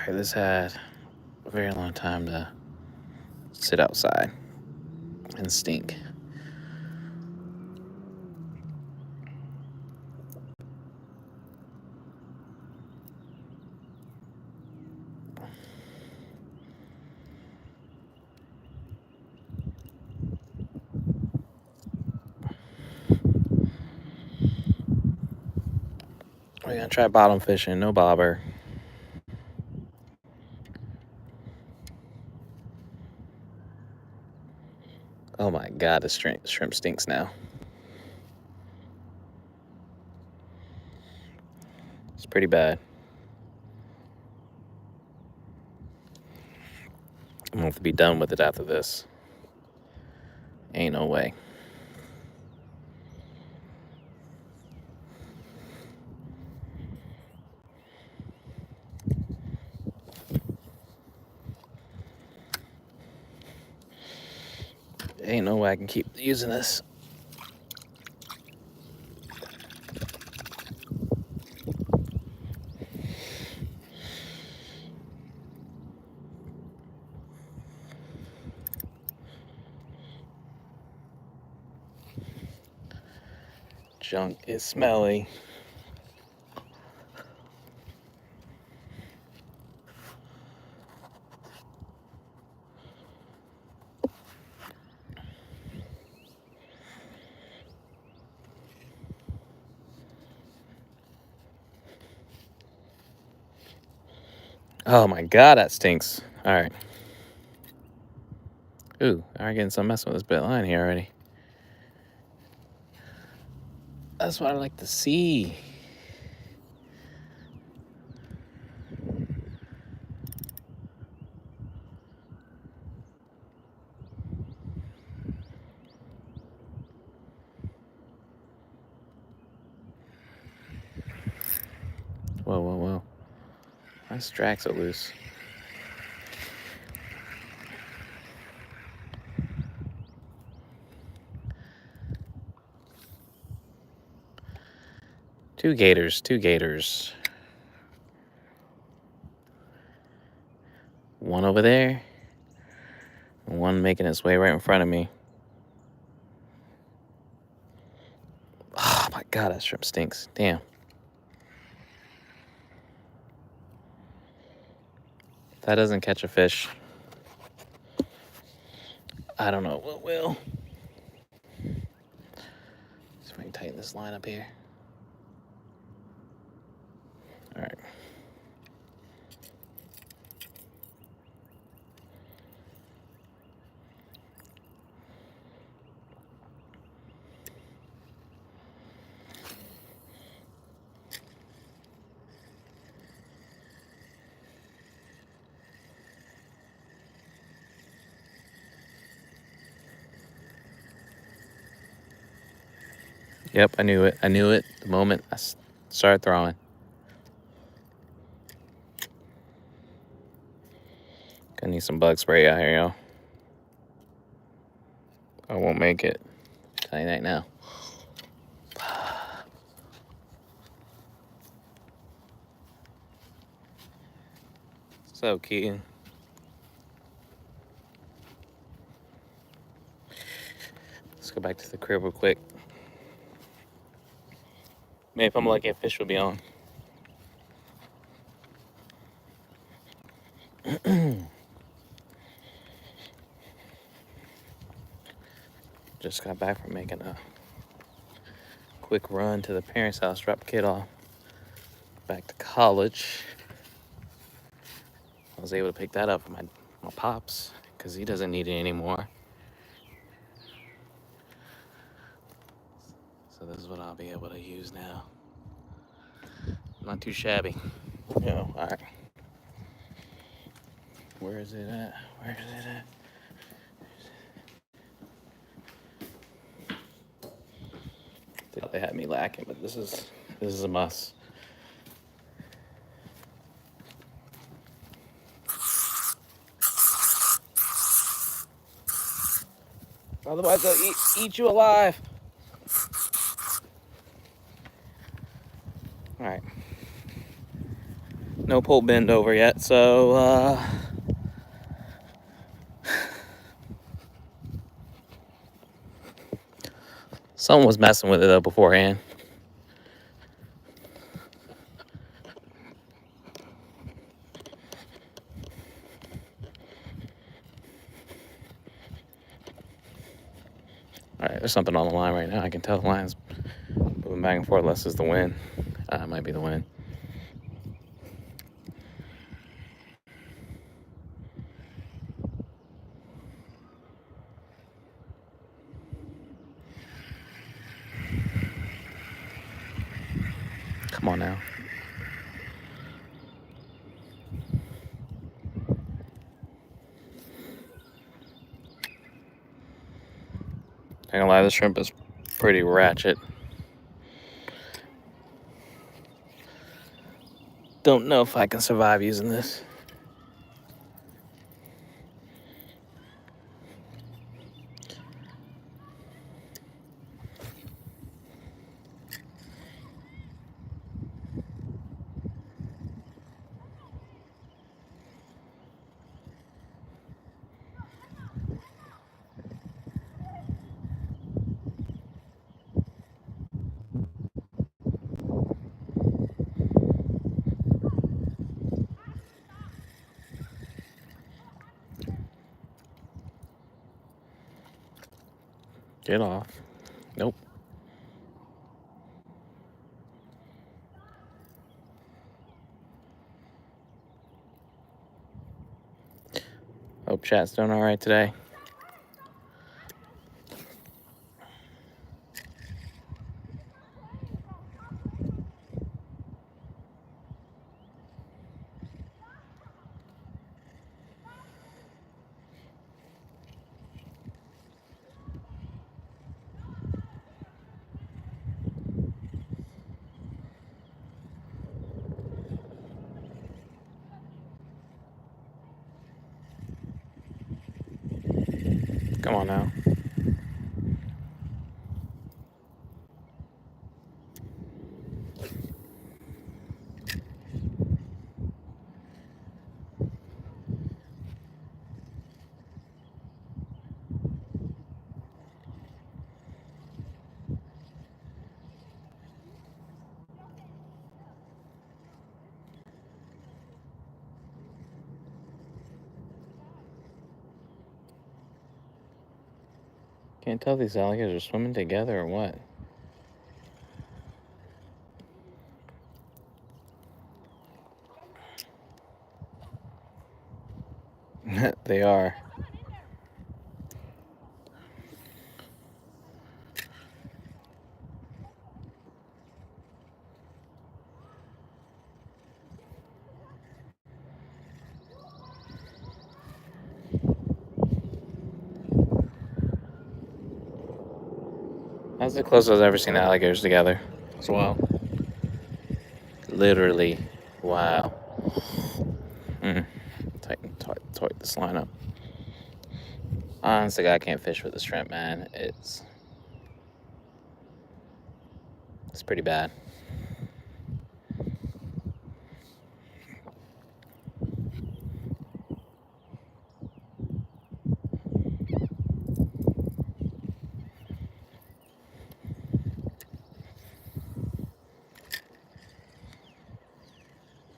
Alright, this had a very long time to sit outside and stink. We're gonna try bottom fishing, no bobber. Oh my god, the shrimp stinks now. It's pretty bad. I'm gonna have to be done with it after this. Ain't no way. Ain't no way I can keep using this. Junk is smelly. Oh my god, that stinks. Alright. Ooh, I'm getting some messing with this bit line here already. That's what I like to see. Whoa, whoa, whoa. My stracks are loose. Two gators. One over there, and one making its way right in front of me. Oh my god, that shrimp stinks. Damn. If that doesn't catch a fish, I don't know what will. See if I can tighten this line up here. All right. Yep, I knew it. I knew it the moment I started throwing. Gonna need some bug spray out here, y'all. I won't make it. Tell you that now. So, Keaton. Let's go back to the crib real quick. Maybe if I'm lucky, a fish will be on. Just got back from making a quick run to the parents' house, drop the kid off. Back to college. I was able to pick that up for my pops because he doesn't need it anymore. So this is what I'll be able to use now. Not too shabby. You know, all right. Where is it at? Where is it at? They had me lacking, but this is a must. Otherwise, they'll eat you alive. All right. No pole bend over yet, so someone was messing with it though beforehand. All right, there's something on the line right now. I can tell the line's moving back and forth. Unless it's the wind. It might be the wind. Come on now. Not gonna lie, this shrimp is pretty ratchet. Don't know if I can survive using this. Get off. Nope. Hope chat's doing all right today. Come on now. Can't tell if these alligators are swimming together or what. They are. That's the closest I've ever seen alligators together as well. Literally. Wow. Tighten this line up. Honestly, I can't fish with the shrimp, man. It's pretty bad.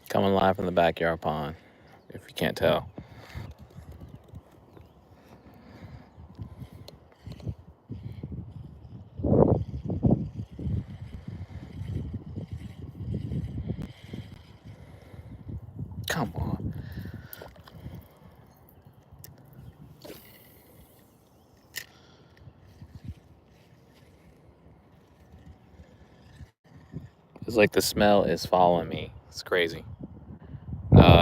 Coming live from the backyard pond, if you can't tell. Come on. It's like the smell is following me. It's crazy.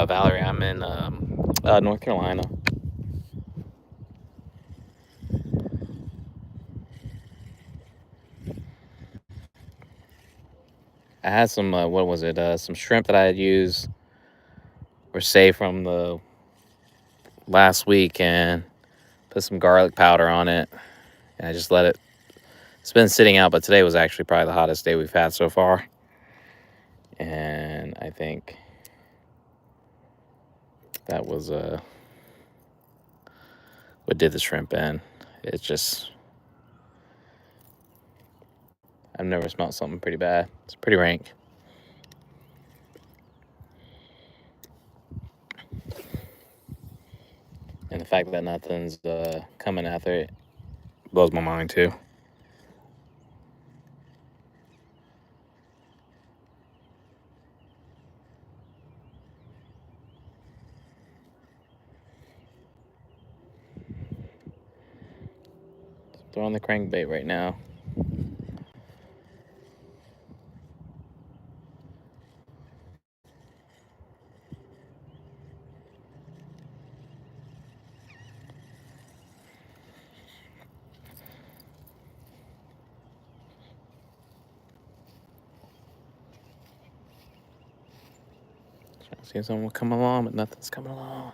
Valerie, I'm in North Carolina. I had some, what was it? Some shrimp that I had used were saved from the last week, and put some garlic powder on it. And I just let it. It's been sitting out, but today was actually probably the hottest day we've had so far. And I think That was what did the shrimp in. It's just, I've never smelled something pretty bad. It's pretty rank. And the fact that nothing's coming after it blows my mind too. Throwing the crankbait right now. Trying to see if someone will come along, but nothing's coming along.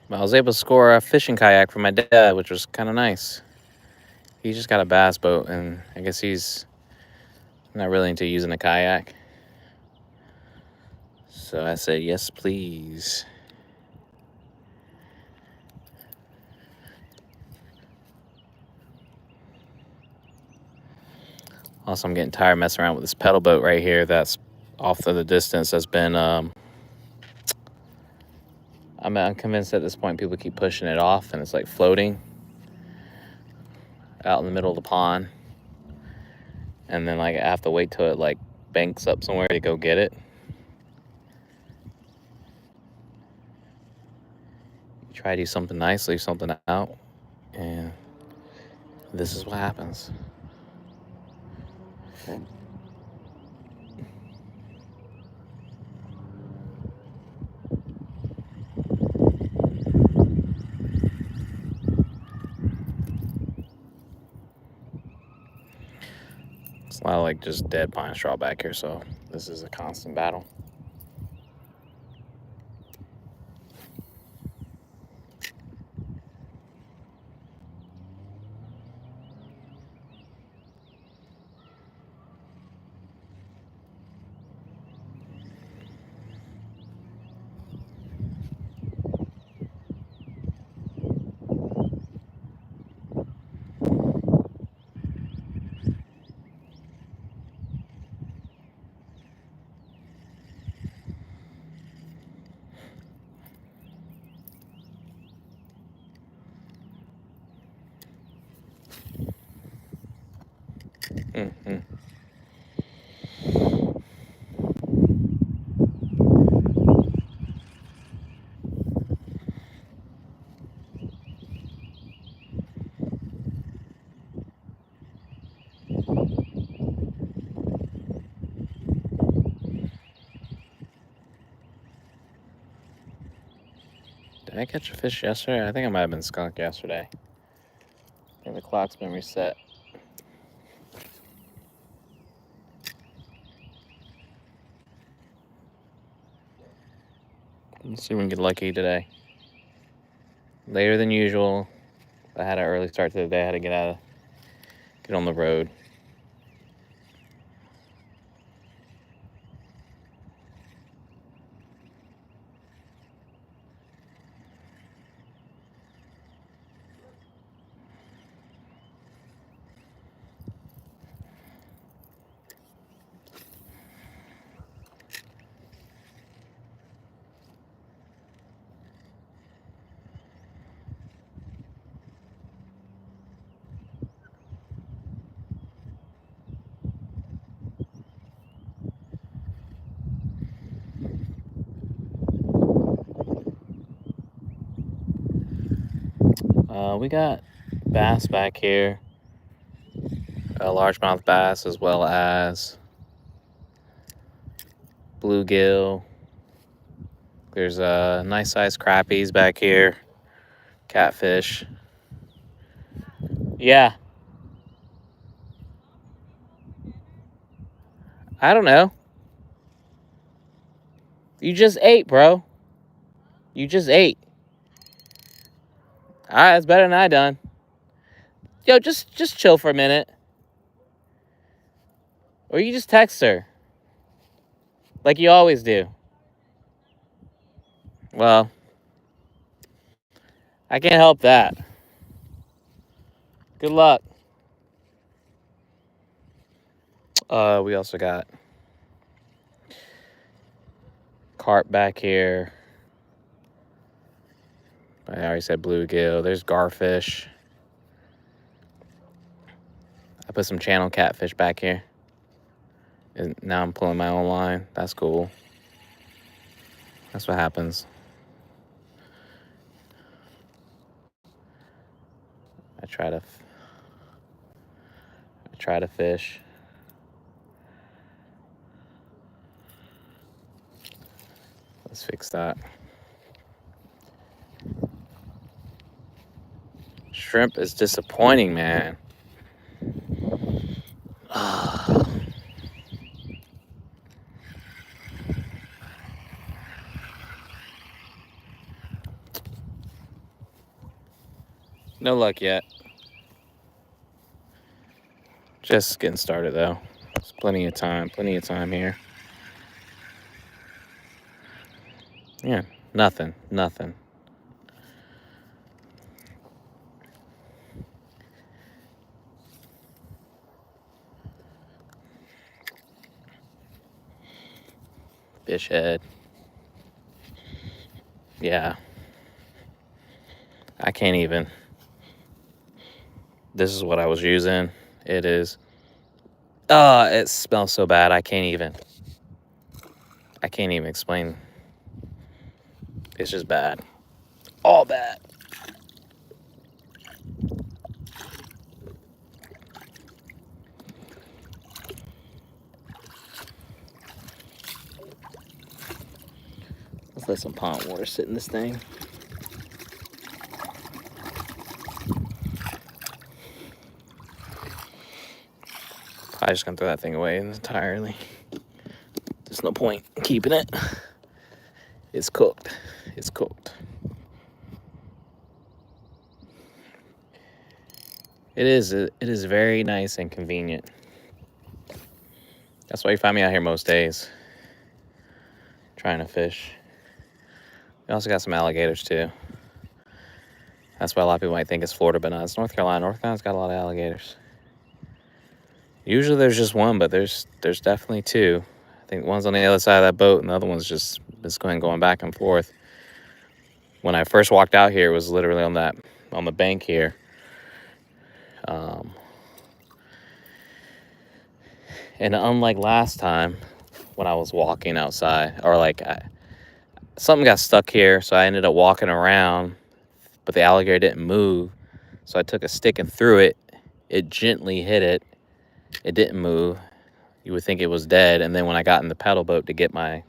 I was able to score a fishing kayak for my dad, which was kind of nice. He just got a bass boat, and I guess he's not really into using a kayak. So I said, yes, please. Also, I'm getting tired of messing around with this pedal boat right here that's off to the distance. That's been, I'm convinced at this point people keep pushing it off, and it's like floating out in the middle of the pond. And then, like, I have to wait till it, like, banks up somewhere to go get it. You try to do something nice, leave something out, and this is what happens. It's a lot of, like, just dead pine straw back here, so this is a constant battle. Mm-hmm. Did I catch a fish yesterday? I think I might have been skunked yesterday. I think the clock's been reset. Let's see if we can get lucky today. Later than usual. I had an early start to the day. I had to get on the road. We got bass back here, a largemouth bass, as well as bluegill. There's a nice sized crappies back here, catfish. Yeah. I don't know. You just ate, bro. You just ate. All right, that's better than I done. Yo, just chill for a minute. Or you just text her. Like you always do. Well, I can't help that. Good luck. We also got carp back here. I already said bluegill. There's garfish. I put some channel catfish back here. And now I'm pulling my own line. That's cool. That's what happens. I try to fish. Let's fix that. Shrimp is disappointing, man. No luck yet. Just getting started though. There's plenty of time here. Yeah, nothing. Fish head. Yeah. I can't even. This is what I was using. It is. It smells so bad. I can't even explain. It's just bad. All bad. Let's let some pond water sit in this thing. I'm just gonna throw that thing away entirely. There's no point in keeping it. It's cooked. It's cooked. It is very nice and convenient. That's why you find me out here most days, trying to fish. We also got some alligators too. That's why a lot of people might think it's Florida, but no, it's North Carolina. North Carolina's got a lot of alligators. Usually there's just one, but there's definitely two. I think one's on the other side of that boat, and the other one's just going back and forth. When I first walked out here, it was literally on the bank here. And unlike last time when I was walking outside, or something got stuck here, so I ended up walking around, but the alligator didn't move. So I took a stick and threw it. It gently hit it. It didn't move. You would think it was dead. And then when I got in the paddle boat to get my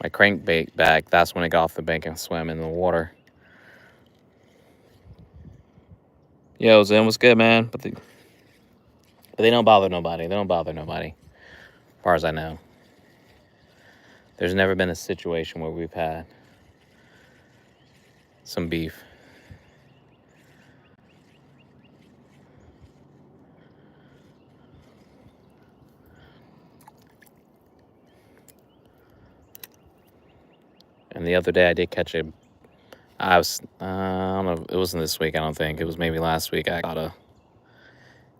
crankbait back, that's when it got off the bank and swam in the water. Yo, Zen, what's good, man? But they don't bother nobody. They don't bother nobody, as far as I know. There's never been a situation where we've had some beef. And the other day I did catch I don't know, it wasn't this week, I don't think. It was maybe last week. I caught a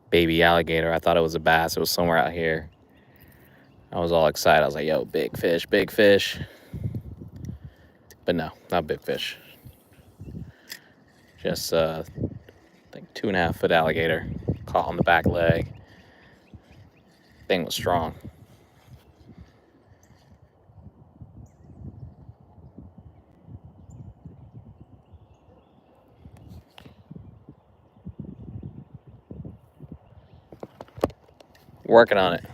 baby alligator. I thought it was a bass. It was somewhere out here. I was all excited. I was like, yo, big fish, big fish. But no, not big fish. Just like 2.5-foot alligator caught on the back leg. Thing was strong. Working on it.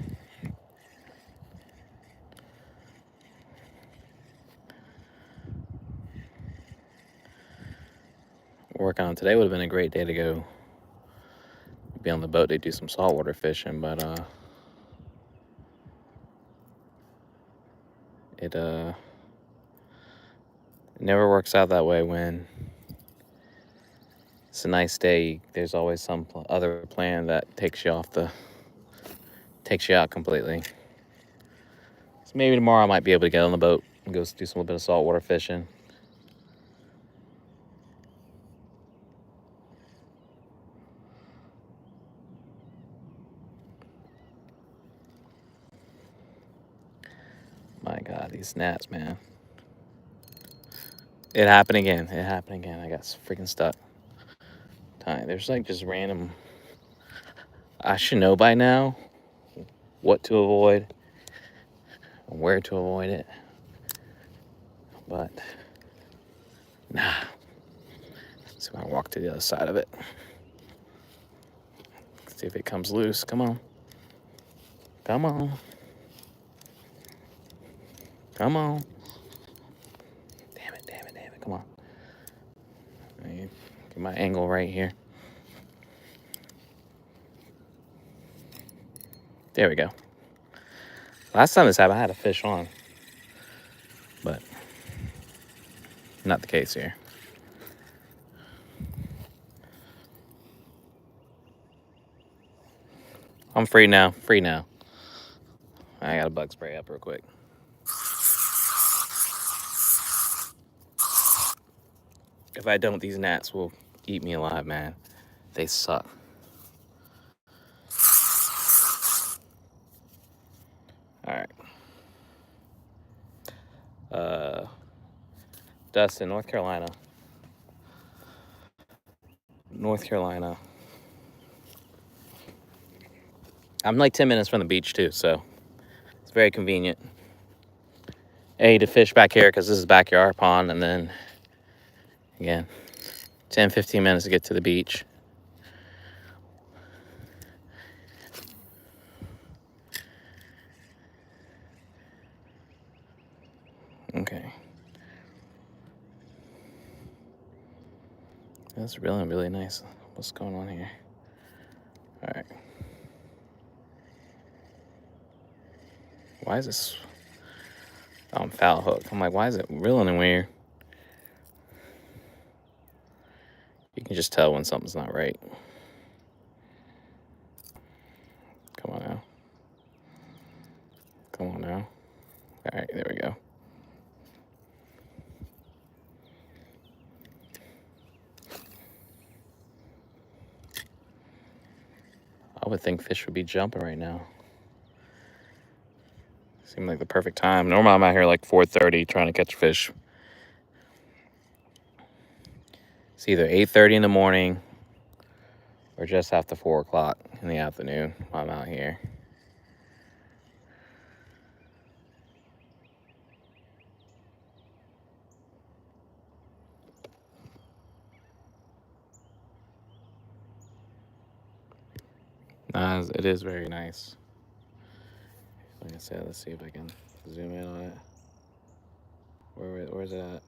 Working on it. Today would have been a great day to go be on the boat to do some saltwater fishing, but It never works out that way when it's a nice day. There's always some other plan that takes you out completely. So maybe tomorrow I might be able to get on the boat and go do some little bit of saltwater fishing. My God, these gnats, man. It happened again. I got freaking stuck. There's like just random. I should know by now what to avoid, where to avoid it. But nah. So I walk to the other side of it. See if it comes loose. Come on. Come on. Come on. Damn it. Come on. Get my angle right here. There we go. Last time this happened, I had a fish on. But not the case here. I'm free now. I got a bug spray up real quick. If I don't, these gnats will eat me alive, man. They suck. All right. Dustin, North Carolina. I'm like 10 minutes from the beach too, so it's very convenient. To fish back here because this is backyard pond, and then again, 10-15 minutes to get to the beach. Okay. That's really nice. What's going on here? All right. Why is this? Oh, I'm foul hooked. I'm like, why is it reeling weird? You can just tell when something's not right. Come on now. All right, there we go. I would think fish would be jumping right now. Seemed like the perfect time. Normally I'm out here like 4:30 trying to catch fish. It's either 8:30 in the morning or just after 4 o'clock in the afternoon while I'm out here. It is very nice. Like I said, let's see if I can zoom in on it. Where's it at?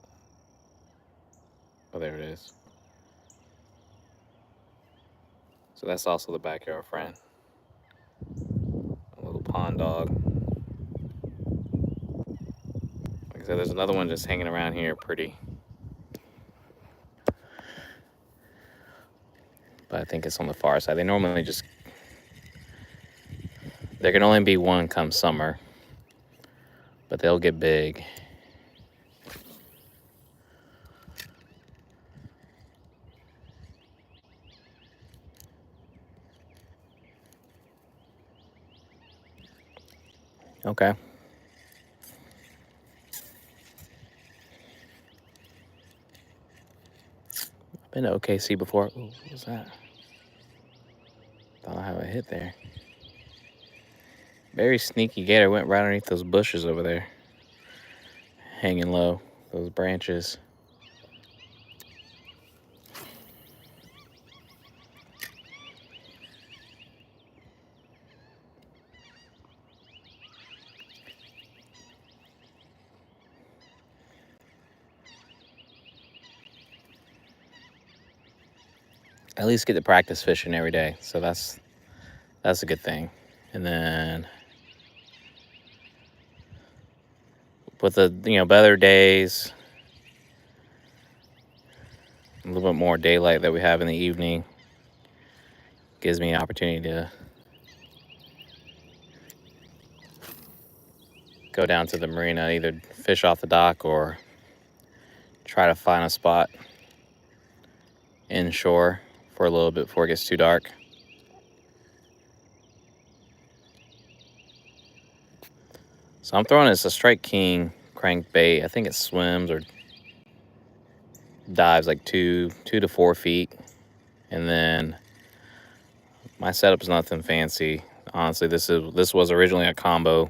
Oh, there it is. So that's also the backyard friend. A little pond dog. Like I said, there's another one just hanging around here pretty. But I think it's on the far side. They normally just... There can only be one come summer. But they'll get big. Okay. I've been to OKC before. Ooh, what was that? Thought I had a hit there. Very sneaky gator. Went right underneath those bushes over there. Hanging low. Those branches. At least get to practice fishing every day. So that's a good thing. And then with the better days, a little bit more daylight that we have in the evening, gives me an opportunity to go down to the marina, either fish off the dock or try to find a spot inshore for a little bit before it gets too dark. So I'm throwing this a Strike King crankbait. I think it swims or dives like 2 to 4 feet. And then my setup's nothing fancy. Honestly, this was originally a combo,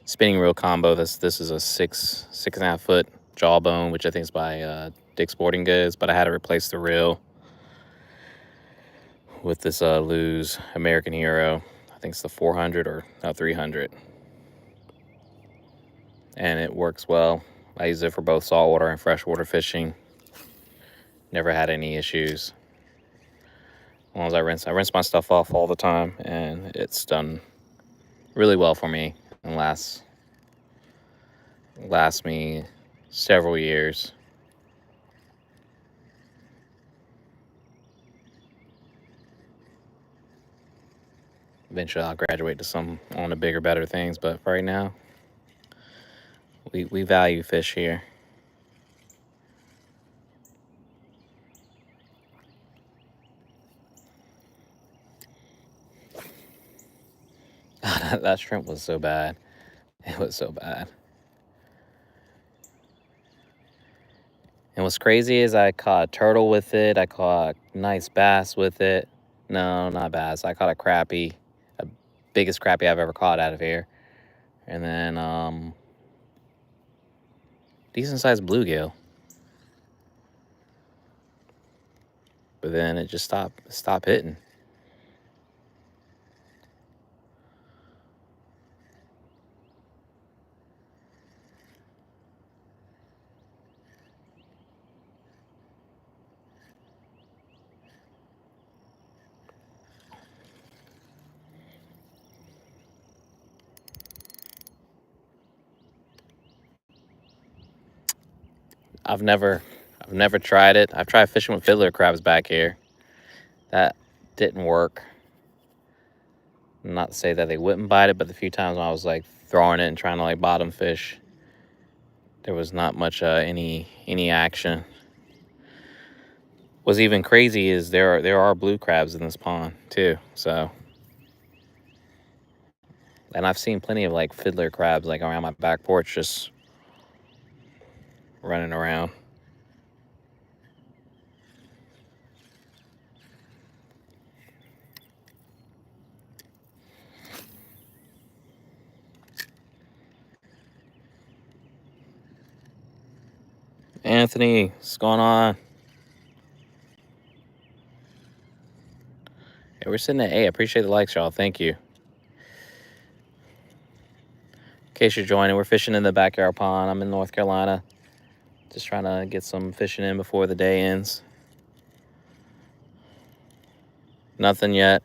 spinning reel combo. This is a 6.5 foot jawbone, which I think is by Dick's Sporting Goods, but I had to replace the reel with this Lew's American Hero. I think it's the 400 or 300, and it works well. I use it for both saltwater and freshwater fishing. Never had any issues. As long as I rinse my stuff off all the time, and it's done really well for me and lasts me several years. Eventually I'll graduate to some on the bigger, better things, but right now we value fish here. That shrimp was so bad. It was so bad. And what's crazy is I caught a turtle with it. I caught a nice bass with it. No, not bass. I caught a crappie, the biggest crappie I've ever caught out of here. And then decent sized bluegill. But then it just stopped hitting. I've never tried it. I've tried fishing with fiddler crabs back here. That didn't work. Not to say that they wouldn't bite it, but the few times when I was like throwing it and trying to like bottom fish, there was not much any action. What's even crazy is there are blue crabs in this pond too. So, and I've seen plenty of like fiddler crabs like around my back porch just running around. Anthony, what's going on? Yeah, we're sitting at 8. I appreciate the likes, y'all. Thank you. In case you're joining, we're fishing in the backyard pond. I'm in North Carolina. Just trying to get some fishing in before the day ends. Nothing yet.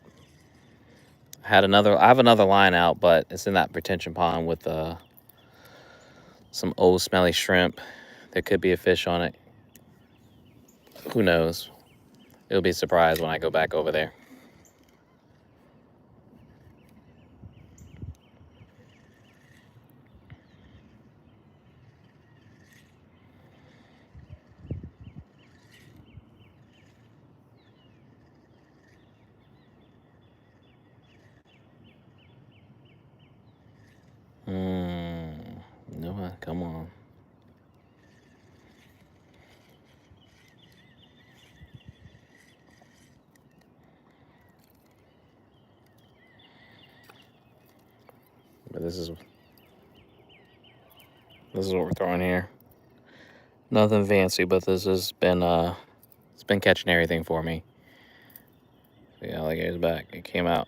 I have another line out, but it's in that retention pond with some old smelly shrimp. There could be a fish on it. Who knows? It'll be a surprise when I go back over there. No, come on. But this is what we're throwing here. Nothing fancy, but this has been it's been catching everything for me. The alligator's back. It came out.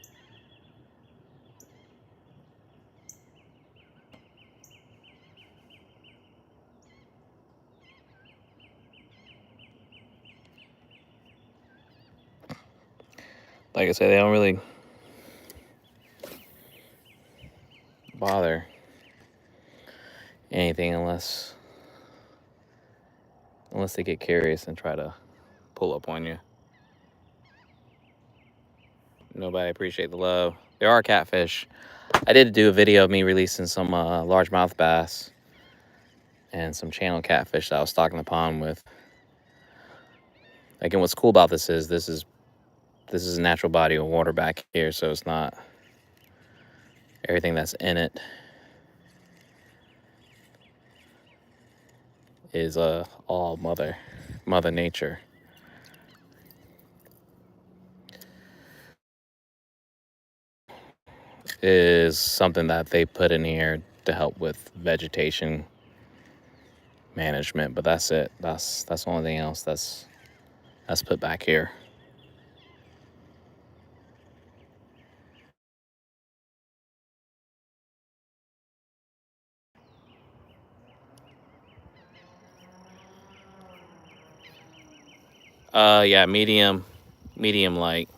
Like I said, they don't really bother anything. anything unless they get curious and try to pull up on you. Nobody appreciate the love. There are catfish. I did do a video of me releasing some largemouth bass and some channel catfish that I was stocking the pond with. Again, what's cool about this is a natural body of water back here, so it's not everything that's in it is all mother nature. Is something that they put in here to help with vegetation management, but that's it. That's the only thing else that's put back here. Yeah, medium light.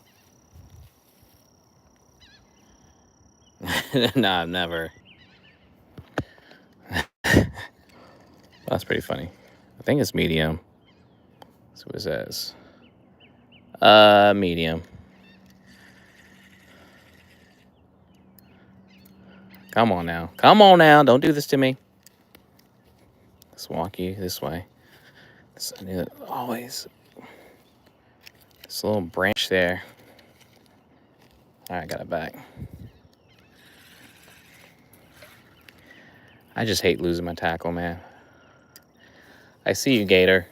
Nah, never. That's pretty funny. I think it's medium. That's what it says. Medium. Come on now. Don't do this to me. Let's walk you this way. Always this little branch there. All right, got it back. I just hate losing my tackle, man. I see you, Gator.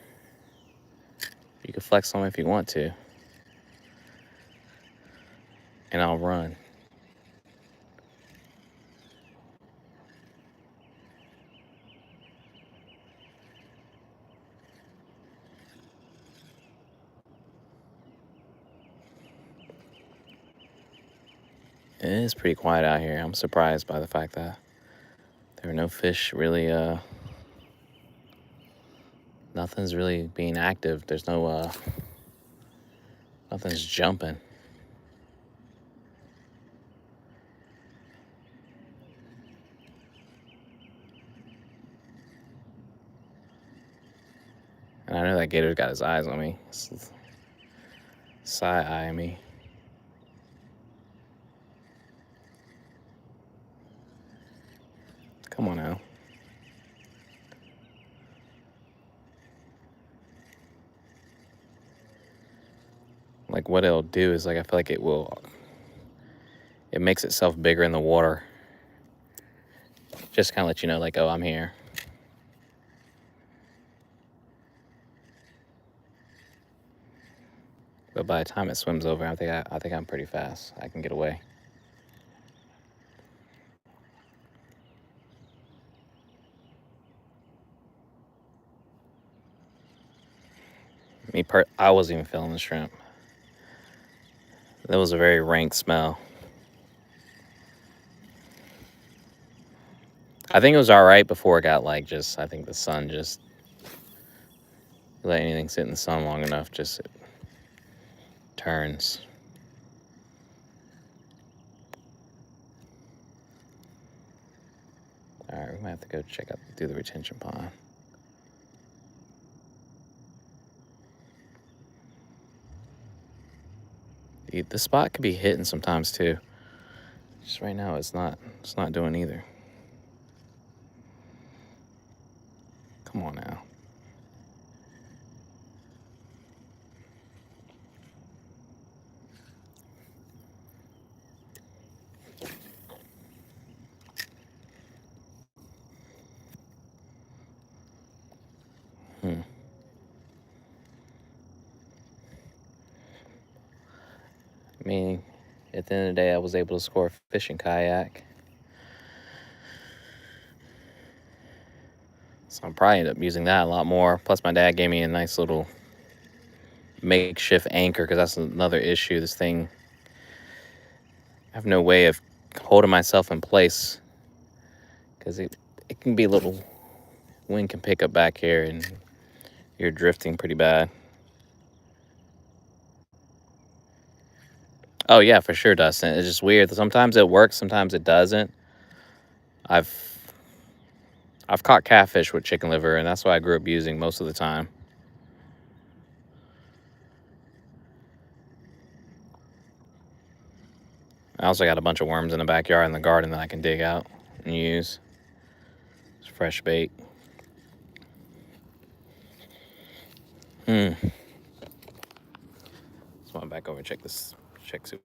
You can flex on me if you want to. And I'll run. It is pretty quiet out here. I'm surprised by the fact that there are no fish really, nothing's really being active. There's no, nothing's jumping. And I know that gator's got his eyes on me. Side-eyeing me. Come on now. Like, what it'll do is, like, I feel like it makes itself bigger in the water. Just kind of let you know, like, oh, I'm here. But by the time it swims over, I think I'm pretty fast. I can get away. I wasn't even feeling the shrimp. That was a very rank smell. I think it was all right before it got like I think the sun just let anything sit in the sun long enough, just it turns. All right, we might have to go check out through the retention pond. The spot could be hitting sometimes too. Just right now, it's not doing either. Come on now. I mean, at the end of the day, I was able to score a fishing kayak. So I'll probably end up using that a lot more. Plus, my dad gave me a nice little makeshift anchor because that's another issue. This thing, I have no way of holding myself in place because it can be a little, wind can pick up back here and you're drifting pretty bad. Oh yeah, for sure, Dustin. It's just weird. Sometimes it works, sometimes it doesn't. I've I've caught catfish with chicken liver, and that's what I grew up using most of the time. I also got a bunch of worms in the backyard in the garden that I can dig out and use. It's fresh bait. Let's go back over and check this. Check soup.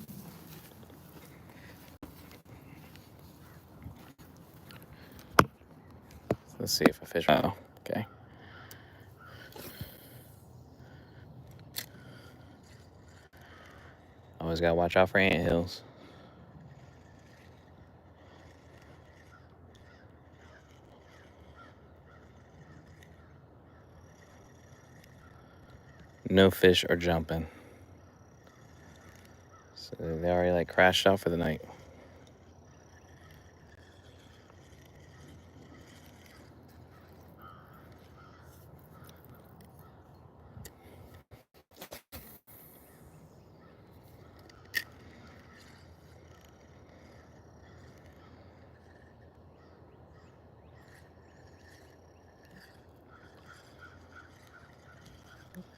Let's see if I fish. Oh, okay. Always gotta watch out for anthills. No fish are jumping. So they already like crashed out for the night.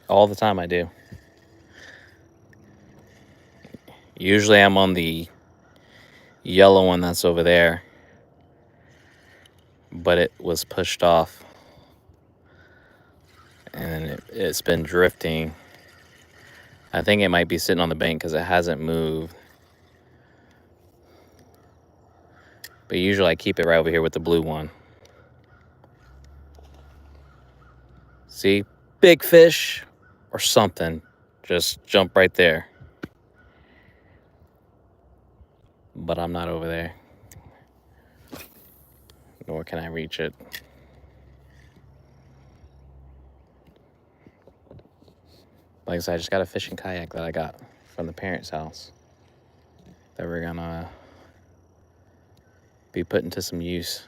All the time I do. Usually I'm on the yellow one that's over there, but it was pushed off and it's been drifting. I think it might be sitting on the bank because it hasn't moved. But usually I keep it right over here with the blue one. See, big fish or something, just jump right there. But I'm not over there, nor can I reach it. Like I said, I just got a fishing kayak that I got from the parents' house that we're gonna be putting to some use.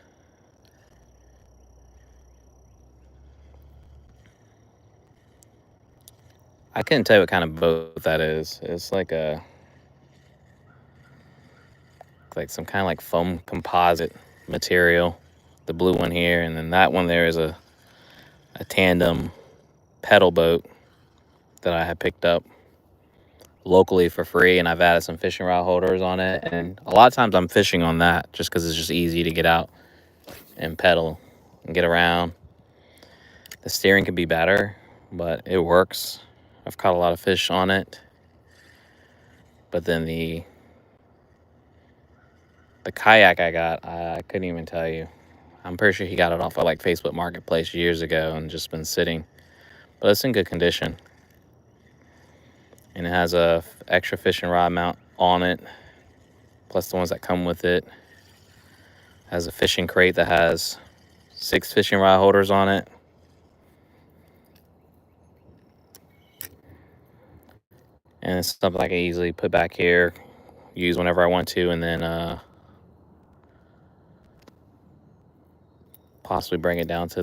I couldn't tell you what kind of boat that is. It's like some kind of like foam composite material. The blue one here, and then that one there is a tandem pedal boat that I had picked up locally for free, and I've added some fishing rod holders on it, and a lot of times I'm fishing on that just because it's just easy to get out and pedal and get around. The steering could be better, but it works. I've caught a lot of fish on it. But then the kayak I got, I couldn't even tell you. I'm pretty sure he got it off of like Facebook Marketplace years ago and just been sitting. But it's in good condition. And it has a extra fishing rod mount on it, plus the ones that come with it. Has a fishing crate that has 6 fishing rod holders on it. And it's something I can easily put back here, use whenever I want to, and then possibly bring it down to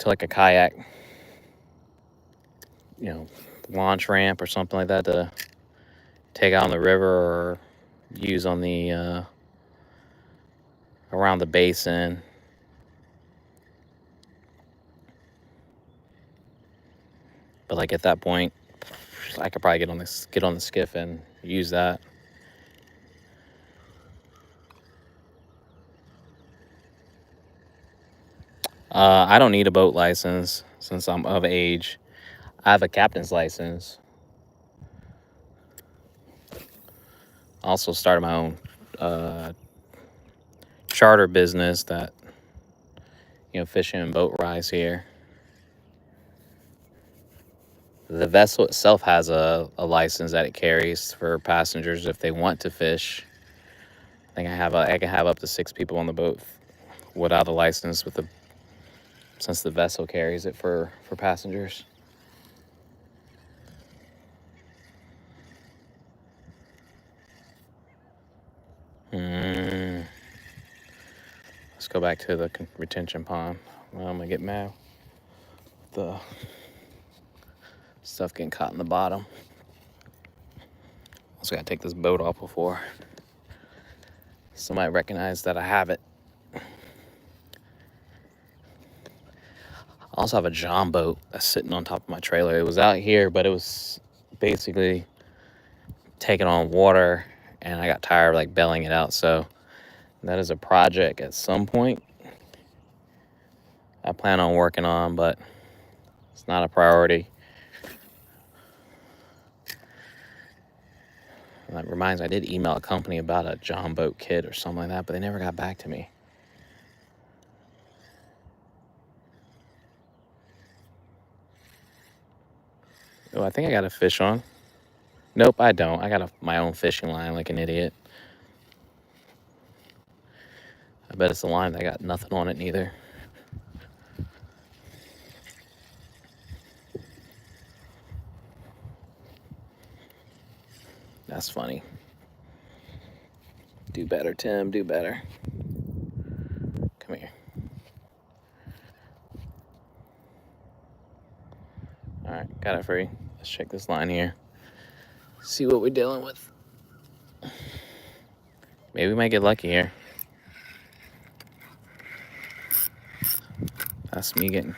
like a kayak, launch ramp or something like that to take out on the river or use on the around the basin. But like at that point, I could probably get on the skiff and use that. I don't need a boat license since I'm of age. I have a captain's license. I also started my own charter business that, fishing and boat rides here. The vessel itself has a license that it carries for passengers if they want to fish. I think I can have up to 6 people on the boat without a license since the vessel carries it for passengers. Let's go back to the retention pond. Well, I'm gonna get mad. The stuff getting caught in the bottom. Also gotta take this boat off before somebody recognize that I have it. also have a John boat that's sitting on top of my trailer. It was out here, but it was basically taking on water, and I got tired of like bailing it out. So that is a project at some point I plan on working on, but it's not a priority. And that reminds me, I did email a company about a John boat kit or something like that, but they never got back to me. Oh, I think I got a fish on. Nope, I don't. I got my own fishing line like an idiot. I bet it's a line that got nothing on it neither. That's funny. Do better, Tim. Do better. Come here. All right, got it free. Let's check this line here. See what we're dealing with. Maybe we might get lucky here. That's me getting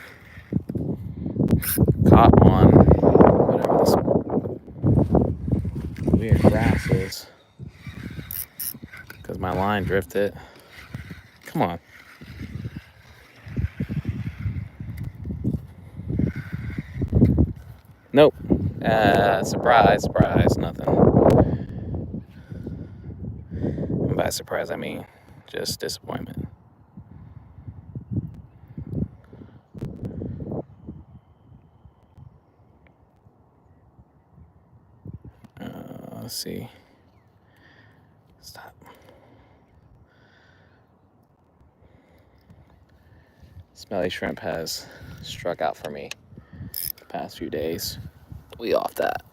caught on whatever this weird grass is. Because my line drifted. Come on. Nope. Surprise, surprise, nothing. And by surprise, I mean just disappointment. Let's see. Stop. Smelly shrimp has struck out for me the past few days. We off that.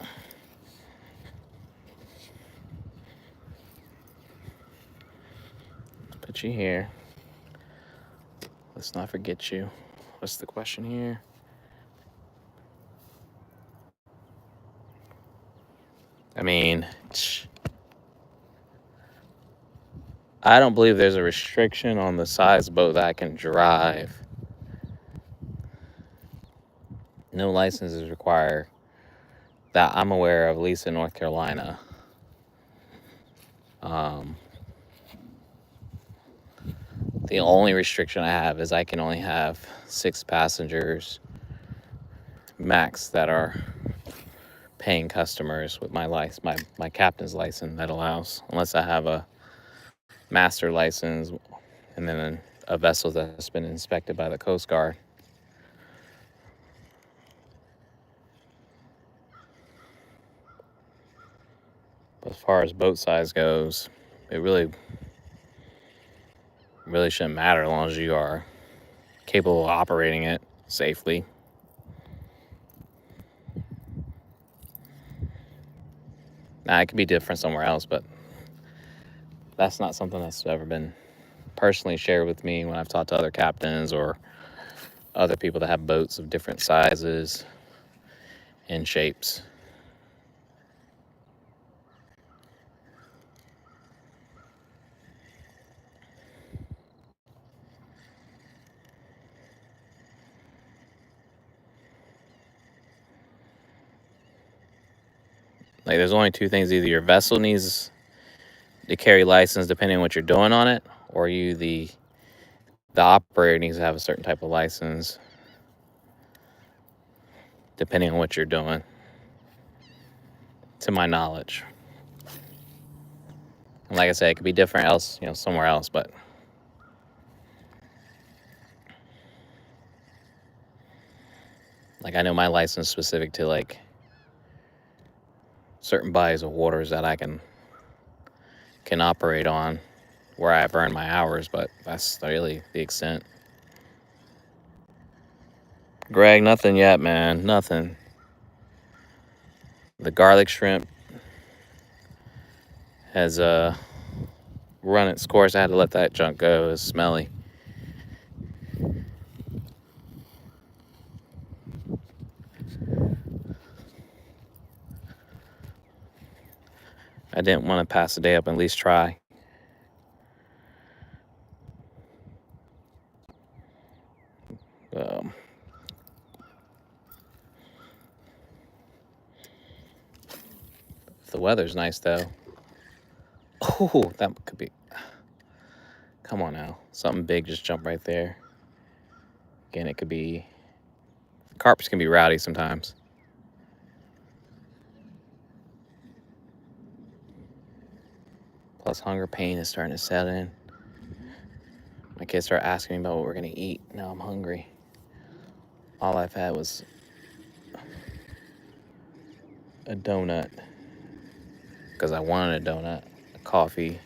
Put you here. Let's not forget you. What's the question here? I mean, I don't believe there's a restriction on the size boat that I can drive. No license is required that I'm aware of, at least in North Carolina. The only restriction I have is I can only have 6 passengers max that are paying customers with my license, my captain's license that allows, unless I have a master license and then a vessel that's been inspected by the Coast Guard. As far as boat size goes, it really shouldn't matter as long as you are capable of operating it safely. Now, it could be different somewhere else, but that's not something that's ever been personally shared with me when I've talked to other captains or other people that have boats of different sizes and shapes. Like, there's only 2 things: either your vessel needs to carry license depending on what you're doing on it, or the operator needs to have a certain type of license depending on what you're doing, to my knowledge. And like I said, it could be different somewhere else, but like, I know my license is specific to like certain bodies of waters that I can operate on, where I've earned my hours, but that's really the extent. Greg, nothing yet, man. Nothing. The garlic shrimp has run its course. I had to let that junk go. It was smelly. I didn't want to pass the day up and at least try. The weather's nice though. Oh, that could be. Come on now. Something big just jumped right there. Again, it could be. Carps can be rowdy sometimes. Plus, hunger pain is starting to set in. My kids start asking me about what we're going to eat. Now I'm hungry. All I've had was a donut because I wanted a donut, a coffee,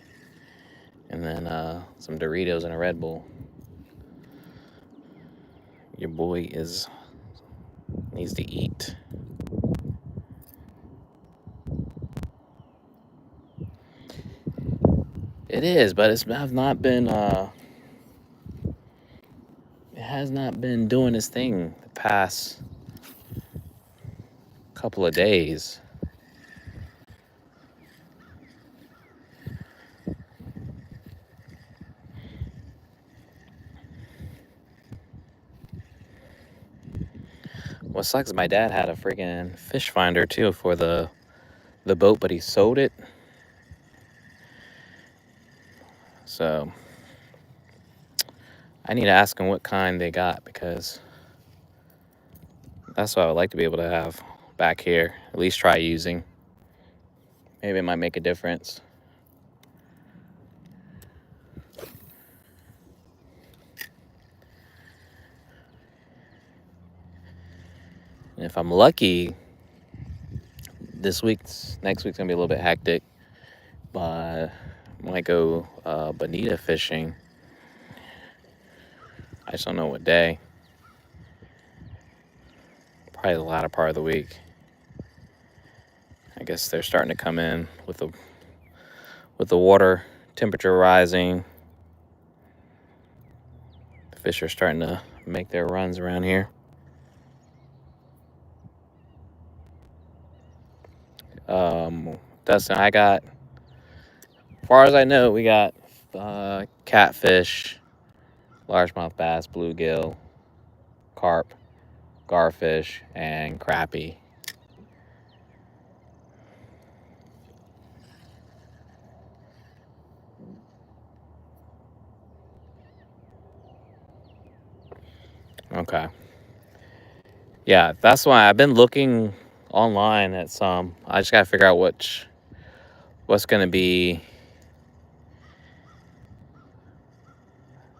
and then some Doritos and a Red Bull. Your boy needs to eat. It is, but it has not been doing its thing the past couple of days. What sucks is my dad had a freaking fish finder too for the boat, but he sold it. So I need to ask him what kind they got, because that's what I would like to be able to have back here. At least try using. Maybe it might make a difference. And if I'm lucky, next week's gonna be a little bit hectic, but I might go bonita fishing. I just don't know what day. Probably the latter part of the week. I guess they're starting to come in with the water temperature rising. The fish are starting to make their runs around here. Dustin, as far as I know, we got catfish, largemouth bass, bluegill, carp, garfish, and crappie. Okay. Yeah, that's why I've been looking online at some. I just gotta figure out what's gonna be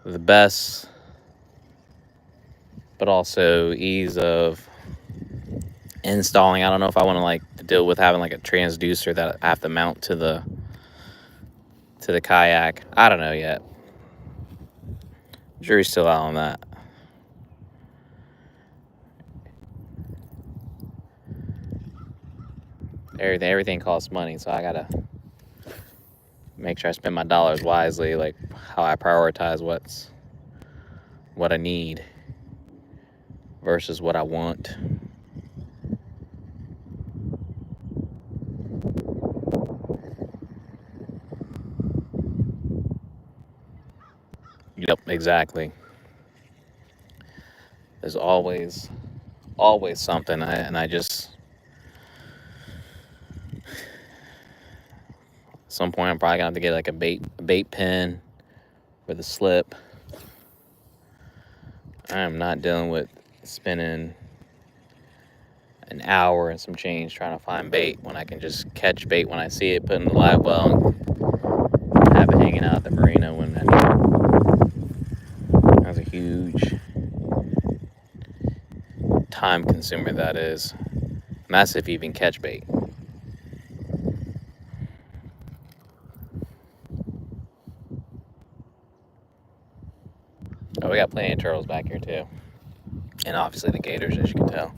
the best, but also ease of installing. I don't know if I want to deal with having a transducer that I have to mount to the kayak. I don't know yet. Jury's still out on that. Everything costs money, so I gotta make sure I spend my dollars wisely, like how I prioritize what I need versus what I want. Yep, exactly. There's always something, and I just at some point I'm probably gonna have to get a bait pin for the slip. I am not dealing with spending an hour and some change trying to find bait when I can just catch bait when I see it, put in the live well, and have it hanging out at the marina when I need it. That's a huge time consumer, that is. And that's if you even catch bait. Oh, we got plenty of turtles back here too. And obviously the gators, as you can tell.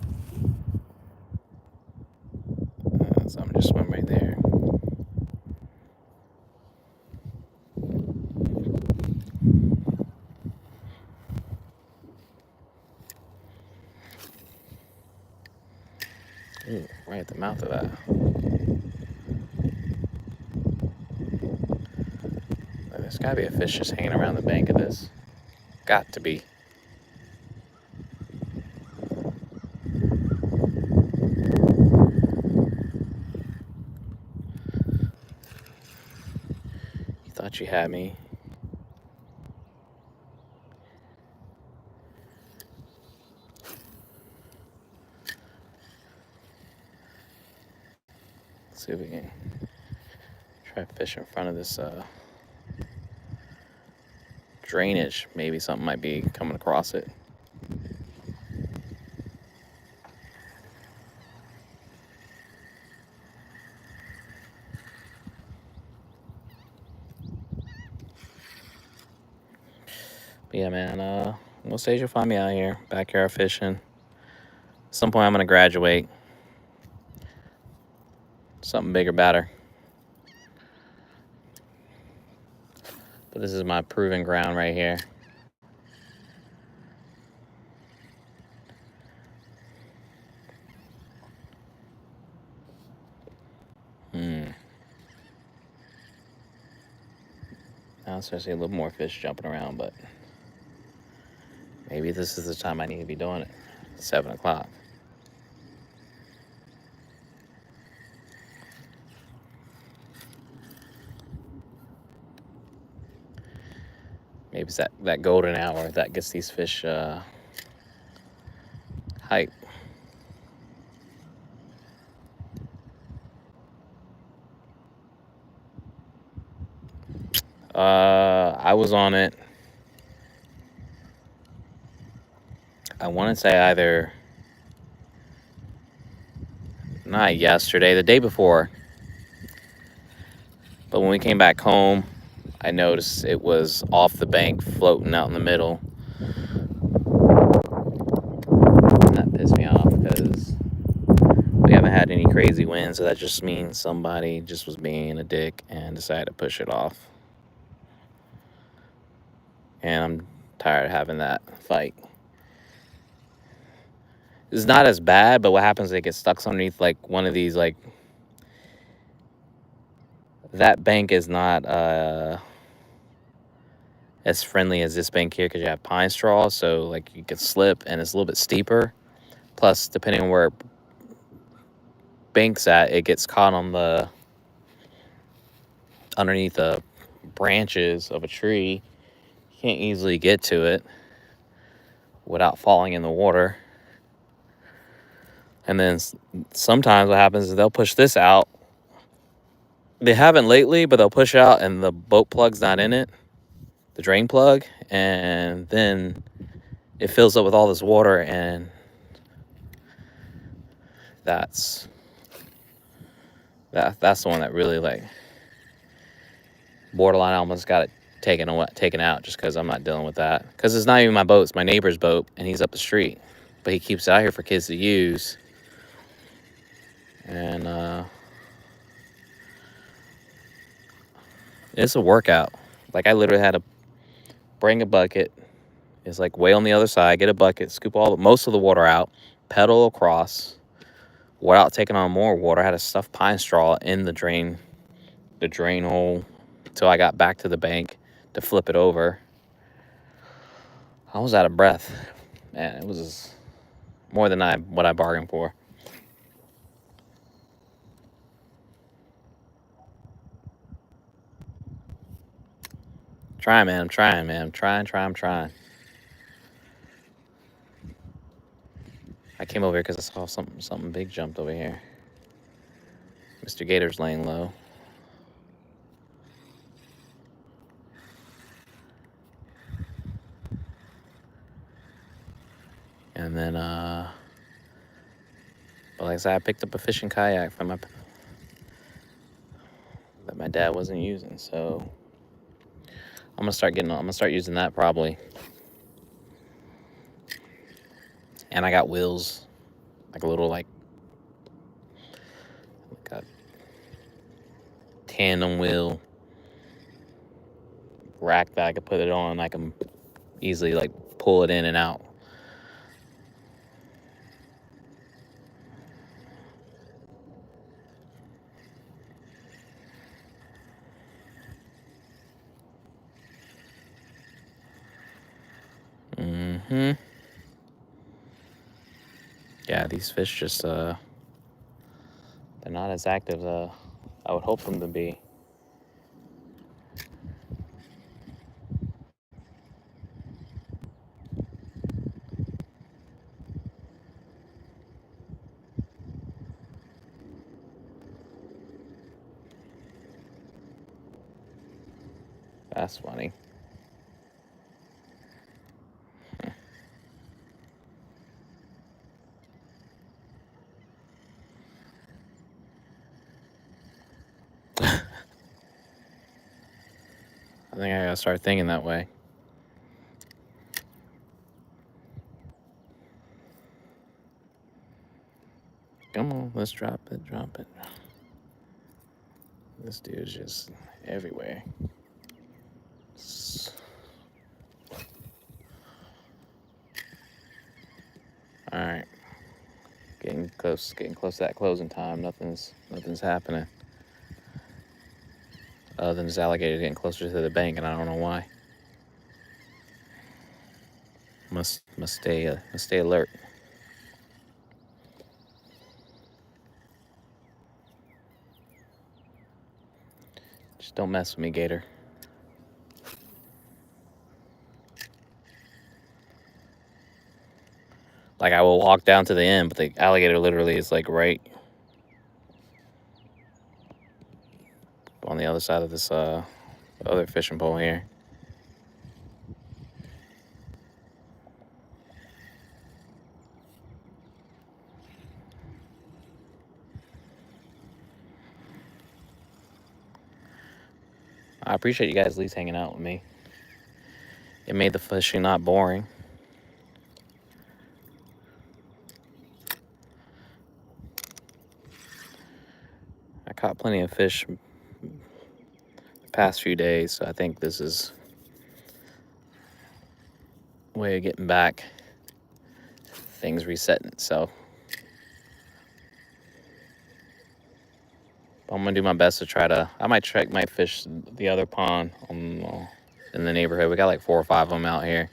So I'm just swimming right there. Ooh, right at the mouth of that. There's gotta be a fish just hanging around the bank of this. Got to be. what you had me. Let's see if we can try to fish in front of this drainage. Maybe something might be coming across it. But yeah, man, most days you'll find me out here, backyard fishing. At some point I'm gonna graduate. Something bigger, better. But this is my proving ground right here. Now I'm starting to see a little more fish jumping around, but maybe this is the time I need to be doing it. 7 o'clock. Maybe it's that golden hour that gets these fish hype. I was on it. I want to say either not yesterday, the day before. But when we came back home, I noticed it was off the bank, floating out in the middle. That pissed me off because we haven't had any crazy winds, so that just means somebody just was being a dick and decided to push it off. And I'm tired of having that fight. It's not as bad, but what happens is it gets stuck underneath like one of these, like, that bank is not as friendly as this bank here because you have pine straw, so like you could slip and it's a little bit steeper. Plus, depending on where bank's at, it gets caught on the underneath the branches of a tree. You can't easily get to it without falling in the water. And then sometimes what happens is they'll push this out. They haven't lately, but they'll push out and the boat plug's not in it, the drain plug, and then it fills up with all this water, and that's the one that really, like, borderline almost got it taken out just because I'm not dealing with that. Because it's not even my boat, it's my neighbor's boat, and he's up the street. But he keeps it out here for kids to use. And it's a workout. Like, I literally had to bring a bucket. It's like way on the other side. Get a bucket, scoop most of the water out, pedal across, without taking on more water. I had to stuff pine straw in the drain hole until I got back to the bank to flip it over. I was out of breath. Man, it was more than what I bargained for. Trying, man. I'm trying, man. I'm trying. I came over here because I saw something big jumped over here. Mr. Gator's laying low. And then, but like I said, I picked up a fishing kayak from that my dad wasn't using, so I'm gonna start using that probably. And I got wheels, like a little like a tandem wheel rack that I could put it on. I can easily like pull it in and out. Yeah, these fish just they're not as active as I would hope them to be. That's funny. I think I gotta start thinking that way. Come on, let's drop it, drop it. This dude's just everywhere. All right, getting close to that closing time. Nothing's happening. Other than this alligator getting closer to the bank, and I don't know why. Must stay alert. Just don't mess with me, Gator. Like, I will walk down to the end, but the alligator literally is like right on the other side of this other fishing pole here. I appreciate you guys at least hanging out with me. It made the fishing not boring. I caught plenty of fish the past few days, so I think this is a way of getting back. Things resetting itself. I'm gonna do my best to try to. I might fish the other pond in the neighborhood. We got like 4 or 5 of them out here,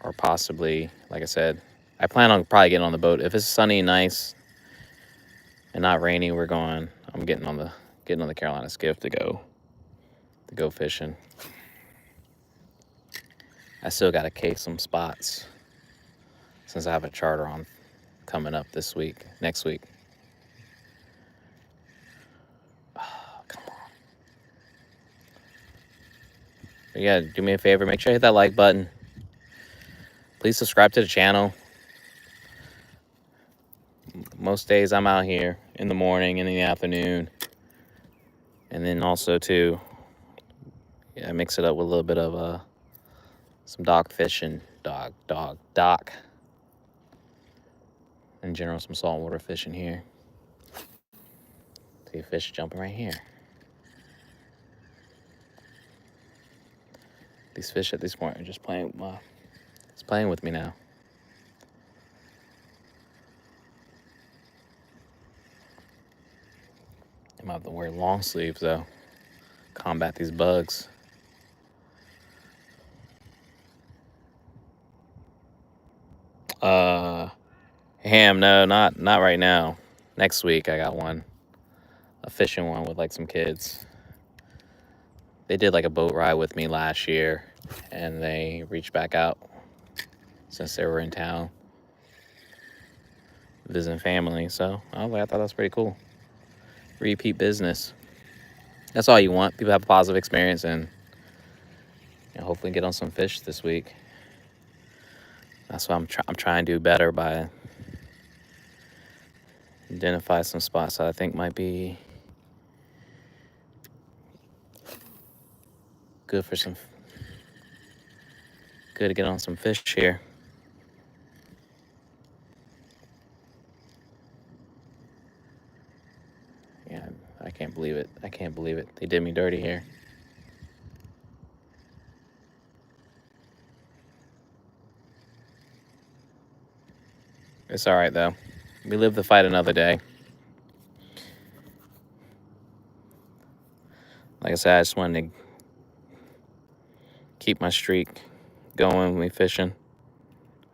or possibly, like I said, I plan on probably getting on the boat if it's sunny and nice and not rainy. I'm getting on the Carolina skiff to go fishing. I still got to case some spots since I have a charter on coming up next week. Oh, come on. But yeah, do me a favor, make sure you hit that like button. Please subscribe to the channel. Most days I'm out here in the morning and in the afternoon. And then also too, I mix it up with a little bit of some dock fishing, dock. In general, some saltwater fishing here. See fish jumping right here. These fish at this point are just playing with me now. I might have to wear long sleeves though. Combat these bugs. Ham, no, not right now. Next week I got one. A fishing one with like some kids. They did like a boat ride with me last year and they reached back out since they were in town visiting family. So I thought that was pretty cool. Repeat business. That's all you want. People have a positive experience and hopefully get on some fish this week. That's what I'm trying to do better by identify some spots that I think might be good to get on some fish here. Yeah, I can't believe it. They did me dirty here. It's all right though. We live to fight another day. Like I said, I just wanted to keep my streak going when we fishing.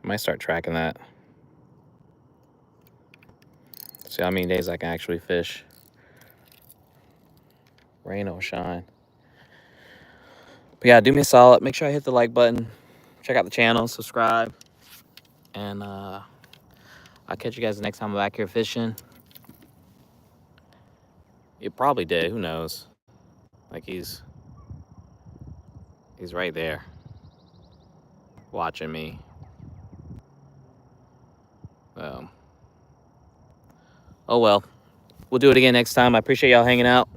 I might start tracking that. See how many days I can actually fish. Rain or shine. But yeah, do me a solid. Make sure I hit the like button. Check out the channel, subscribe. And I'll catch you guys the next time I'm back here fishing. It probably did, who knows. Like he's right there watching me. Oh well. We'll do it again next time. I appreciate y'all hanging out.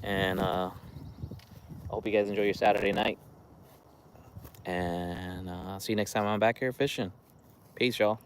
And I hope you guys enjoy your Saturday night. And I'll see you next time I'm back here fishing. Peace, y'all.